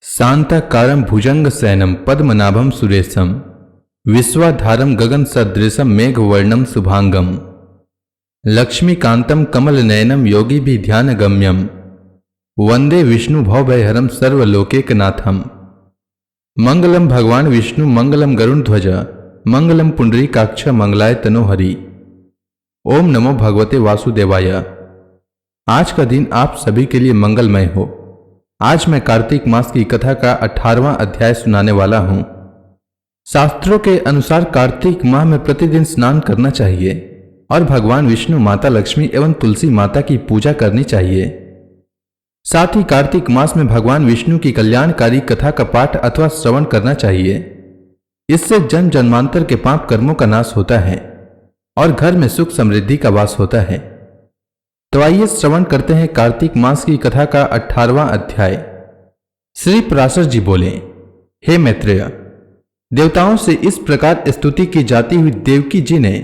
शांताकारं भुजंगशयनं पद्मनाभं सुरेशं विश्वाधारं गगनसदृशं मेघवर्णं शुभांगं लक्ष्मीकान्तं कमलनयनं योगिभिर्ध्यानगम्यं वन्दे विष्णु भवभयहरं सर्वलोकैकनाथं। मंगलम भगवान विष्णु मंगलम गरुड़ध्वज मंगलम पुंडरीकाक्ष मंगलाय तनोहरि। ओम नमो भगवते वासुदेवाय। आज का दिन आप सभी के लिए मंगलमय हो। आज मैं कार्तिक मास की कथा का 18वां अध्याय सुनाने वाला हूं। शास्त्रों के अनुसार कार्तिक माह में प्रतिदिन स्नान करना चाहिए और भगवान विष्णु, माता लक्ष्मी एवं तुलसी माता की पूजा करनी चाहिए। साथ ही कार्तिक मास में भगवान विष्णु की कल्याणकारी कथा का पाठ अथवा श्रवण करना चाहिए। इससे जन्म जन्मांतर के पाप कर्मों का नाश होता है और घर में सुख समृद्धि का वास होता है। तो आइए श्रवण करते हैं कार्तिक मास की कथा का 18वां अध्याय। श्री पराशर जी बोले, हे मैत्रेय, देवताओं से इस प्रकार स्तुति की जाती हुई देवकी जी ने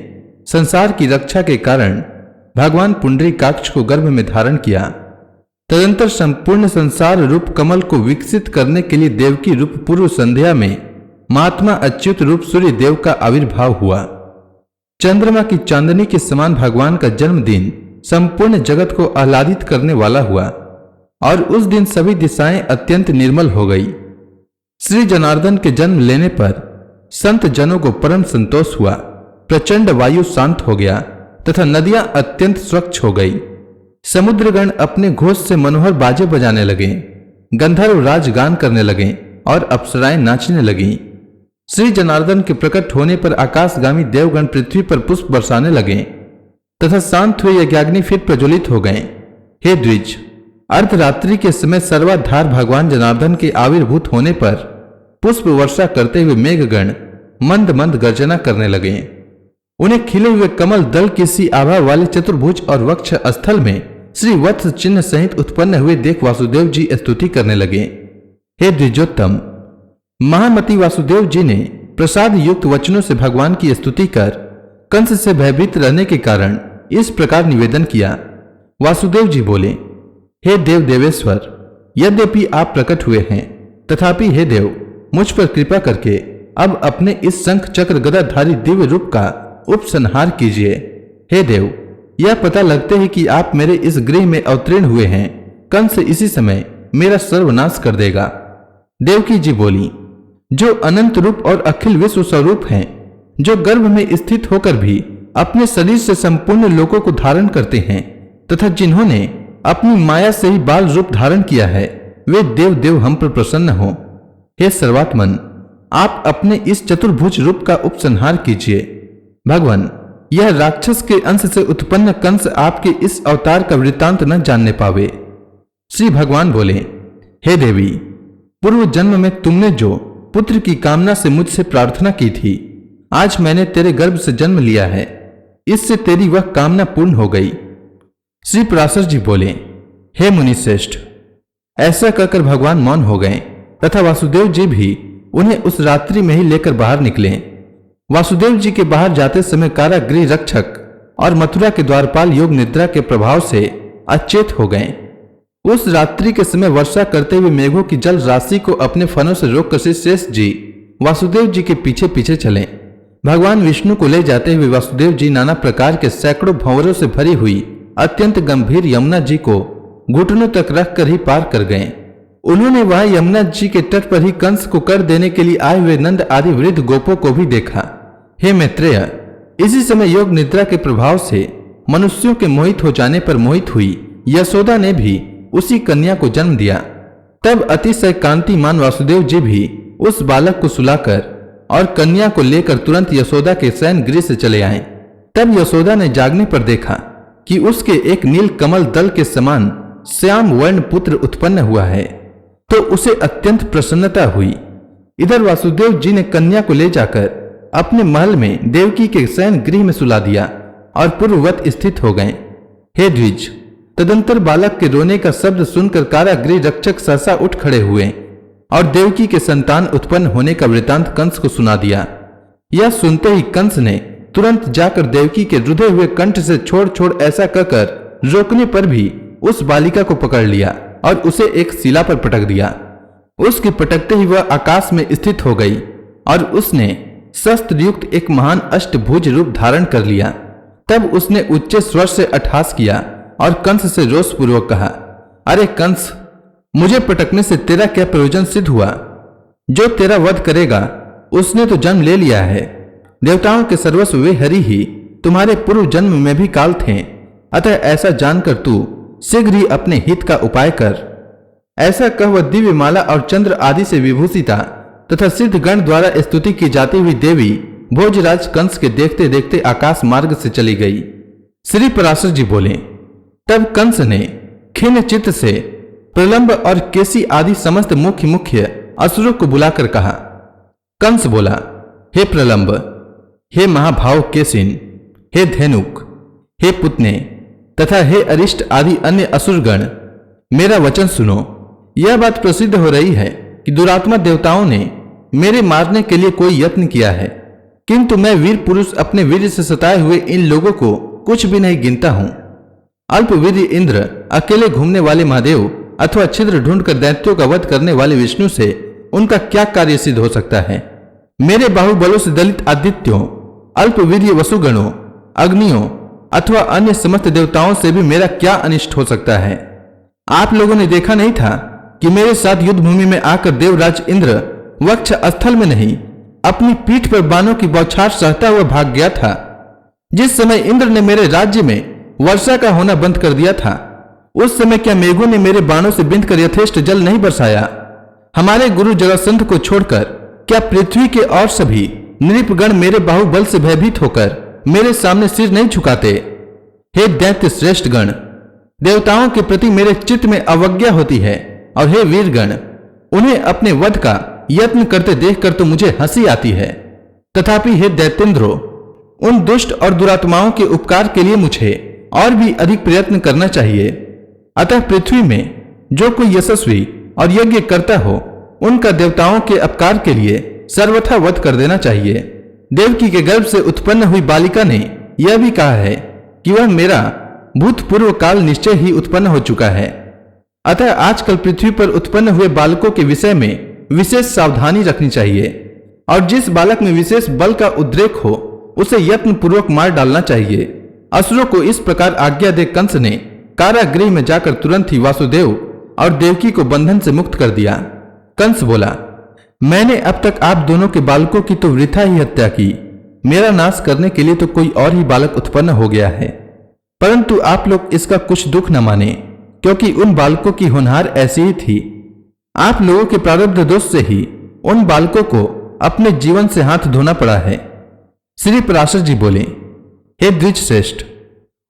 संसार की रक्षा के कारण भगवान पुंडरीकाक्ष को गर्भ में धारण किया। तदंतर संपूर्ण संसार रूप कमल को विकसित करने के लिए देवकी रूप पूर्व संध्या में महात्मा अच्युत रूप सूर्य देव का आविर्भाव हुआ। चंद्रमा की चांदनी के समान भगवान का जन्मदिन संपूर्ण जगत को आह्लादित करने वाला हुआ और उस दिन सभी दिशाएं अत्यंत निर्मल हो गई। श्री जनार्दन के जन्म लेने पर संत जनों को परम संतोष हुआ। प्रचंड वायु शांत हो गया तथा नदियां अत्यंत स्वच्छ हो गई। समुद्रगण अपने घोष से मनोहर बाजे बजाने लगे, गंधर्व राज गान करने लगे और अप्सराएं नाचने लगी। श्री जनार्दन के प्रकट होने पर आकाशगामी देवगण पृथ्वी पर पुष्प बरसाने लगे तथा शांत हुए यज्ञाग्नि फिर प्रज्वलित हो गए। हे द्विज, अर्धरात्रि के समय सर्वाधार भगवान जनार्दन के आविर्भूत होने पर पुष्प वर्षा करते हुए मेघगण मंद मंद गर्जना करने लगे। उन्हें खिले हुए कमल दल किसी आभा वाले चतुर्भुज और वक्ष स्थल में श्री वत्स चिन्ह सहित उत्पन्न हुए देख वासुदेव जी स्तुति करने लगे। हे द्विजोत्तम, महामती वासुदेव जी ने प्रसाद युक्त वचनों से भगवान की स्तुति कर कंस से भयभीत रहने के कारण इस प्रकार निवेदन किया। वासुदेव जी बोले, हे देव देवेश्वर, यद्यपि आप प्रकट हुए हैं तथापि हे देव, मुझ पर कृपा करके अब अपने इस शंख चक्र गदाधारी दिव्य रूप का उपसंहार कीजिए। हे देव, यह पता लगते ही कि आप मेरे इस गृह में अवतीर्ण हुए हैं, कंस इसी समय मेरा सर्वनाश कर देगा। देवकी जी बोली, जो अनंत रूप और अखिल विश्व स्वरूप हैं, जो गर्भ में स्थित होकर भी अपने शरीर से संपूर्ण लोकों को धारण करते हैं तथा जिन्होंने अपनी माया से ही बाल रूप धारण किया है, वे देव देव हम पर प्रसन्न हो। हे सर्वात्मन, आप अपने इस चतुर्भुज रूप का उपसंहार कीजिए। भगवान, यह राक्षस के अंश से उत्पन्न कंस आपके इस अवतार का वृत्तांत न जानने पावे। श्री भगवान बोले, हे देवी, पूर्व जन्म में तुमने जो पुत्र की कामना से मुझसे प्रार्थना की थी, आज मैंने तेरे गर्भ से जन्म लिया है, इससे तेरी वह कामना पूर्ण हो गई। श्री पराशर जी बोले, हे मुनिश्रेष्ठ, ऐसा कहकर भगवान मौन हो गए तथा वासुदेव जी भी उन्हें उस रात्रि में ही लेकर बाहर निकले। वासुदेव जी के बाहर जाते समय कारागृह रक्षक और मथुरा के द्वारपाल योग निद्रा के प्रभाव से अचेत हो गए। उस रात्रि के समय वर्षा करते हुए मेघों की जल राशि को अपने फनों से रोककर श्री शेष जी वासुदेव जी के पीछे पीछे चले। भगवान विष्णु को ले जाते हुए वासुदेव जी नाना प्रकार के सैकड़ों भंवरों से भरी हुई अत्यंत गंभीर यमुना जी को घुटनों तक रखकर ही पार कर गए। उन्होंने वहां यमुना जी के तट पर ही कंस को कर देने के लिए आए हुए नंद आदि वृद्ध गोपों को भी देखा। हे मैत्रेय, इसी समय योग निद्रा के प्रभाव से मनुष्यों के मोहित हो जाने पर मोहित हुई यशोदा ने भी उसी कन्या को जन्म दिया। तब अतिशय कांतिमान वासुदेव जी भी उस बालक को सुलाकर और कन्या को लेकर तुरंत यशोदा के शयन गृह से चले आए। तब यशोदा ने जागने पर देखा कि उसके एक नील कमल दल के समान श्याम वर्ण पुत्र उत्पन्न हुआ है, तो उसे अत्यंत प्रसन्नता हुई। इधर वासुदेव जी ने कन्या को ले जाकर अपने महल में देवकी के शयन गृह में सुला दिया और पूर्ववत स्थित हो गए। हे द्विज, तदंतर बालक के रोने का शब्द सुनकर कारागृह रक्षक सहसा उठ खड़े हुए और देवकी के संतान उत्पन्न होने का वृतांत कंस को सुना दिया। यह सुनते ही कंस ने तुरंत जाकर देवकी के रुधे हुए कंठ से छोड़ छोड़ ऐसा कहकर रोकने पर भी उस बालिका को पकड़ लिया और उसे एक शिला पर पटक दिया। उसके पटकते ही वह आकाश में स्थित हो गई और उसने शस्त्र युक्त एक महान अष्टभुज रूप धारण कर लिया। तब उसने उच्च स्वर से अट्टहास किया और कंस से रोषपूर्वक कहा, अरे कंस, मुझे पटकने से तेरा क्या प्रयोजन सिद्ध हुआ? जो तेरा वध करेगा उसने तो जन्म ले लिया है। देवताओं के सर्वस्व वे हरि ही तुम्हारे पूर्व जन्म में भी काल थे। अतः ऐसा जानकर तू शीघ्र ही अपने हित का उपाय कर। ऐसा कह वह दिव्य माला और चंद्र आदि से विभूषिता तथा सिद्ध गण द्वारा स्तुति की जाती हुई देवी भोजराज कंस के देखते देखते आकाश मार्ग से चली गई। श्री पराशर जी बोले, तब कंस ने खिन्न चित्त से प्रलंब और केसी आदि समस्त मुख्य असुरों को बुलाकर कहा। कंस बोला, हे प्रलंब, हे महाभाव केसिन, हे धेनुक, हे पुतने तथा हे अरिष्ट आदि अन्य असुरगण, मेरा वचन सुनो। यह बात प्रसिद्ध हो रही है कि दुरात्मा देवताओं ने मेरे मारने के लिए कोई यत्न किया है, किंतु मैं वीर पुरुष अपने वीर से सताए हुए इन लोगों को कुछ भी नहीं गिनता हूं। अल्पवीर इंद्र, अकेले घूमने वाले महादेव अथवा छिद्र ढूंढकर दैत्यों का वध करने वाले विष्णु से उनका क्या कार्य सिद्ध हो सकता है? मेरे बाहुबलों से दलित आदित्यों, अल्पवीर्य वसुगणों, अग्नियों अथवा अन्य समस्त देवताओं से भी मेरा क्या अनिष्ट हो सकता है? आप लोगों ने देखा नहीं था कि मेरे साथ युद्ध भूमि में आकर देवराज इंद्र वक्ष स्थल में नहीं, अपनी पीठ पर बाणों की बौछार सहता हुआ भाग गया था। जिस समय इंद्र ने मेरे राज्य में वर्षा का होना बंद कर दिया था, उस समय क्या मेघों ने मेरे बाणों से बिंद कर यथेष्ट जल नहीं बरसाया? हमारे गुरु जरासंध को छोड़कर क्या पृथ्वी के और सभी नृपगण मेरे बाहुबल से भयभीत होकर मेरे सामने सिर नहीं झुकाते? हे दैत्य श्रेष्ठ गण, देवताओं के प्रति मेरे चित्त में अवज्ञा होती है, और हे वीरगण, उन्हें अपने वध का यत्न करते देखकर तो मुझे हंसी आती है। तथापि हे दैत्येंद्रो, उन दुष्ट और दुरात्माओं के उपकार के लिए मुझे और भी अधिक प्रयत्न करना चाहिए। अतः पृथ्वी में जो कोई यशस्वी और यज्ञ करता हो, उनका देवताओं के अपकार के लिए सर्वथा वध कर देना चाहिए। देवकी के गर्भ से उत्पन्न हुई बालिका ने यह भी कहा है कि वह मेरा भूतपूर्व काल निश्चय ही उत्पन्न हो चुका है। अतः आजकल पृथ्वी पर उत्पन्न हुए बालकों के विषय में विशेष सावधानी रखनी चाहिए, और जिस बालक में विशेष बल का उद्रेक हो उसे यत्न पूर्वक मार डालना चाहिए। असुरों को इस प्रकार आज्ञा दे कंस ने कारागृह में जाकर तुरंत ही वासुदेव और देवकी को बंधन से मुक्त कर दिया। कंस बोला, मैंने अब तक आप दोनों के बालकों की तो वृथा ही हत्या की। मेरा नाश करने के लिए तो कोई और ही बालक उत्पन्न हो गया है, परंतु आप लोग इसका कुछ दुख न माने, क्योंकि उन बालकों की होनहार ऐसी ही थी। आप लोगों के प्रारब्ध दोष से ही उन बालकों को अपने जीवन से हाथ धोना पड़ा है। श्री पराशर जी बोले, हे द्विज श्रेष्ठ,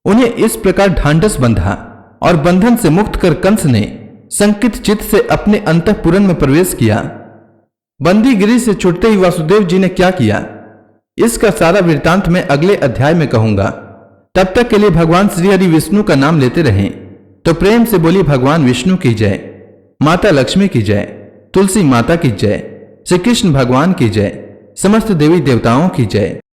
उन्हें इस प्रकार ढांढस बंधा और बंधन से मुक्त कर कंस ने संकित चित्त से अपने अंतःपुर में प्रवेश किया। बंदीगिरी से छूटते ही वासुदेव जी ने क्या किया, इसका सारा वृत्तांत मैं अगले अध्याय में कहूंगा। तब तक के लिए भगवान श्री हरि विष्णु का नाम लेते रहें। तो प्रेम से बोली भगवान विष्णु की जय, माता लक्ष्मी की जय, तुलसी माता की जय, श्री कृष्ण भगवान की जय, समस्त देवी देवताओं की जय।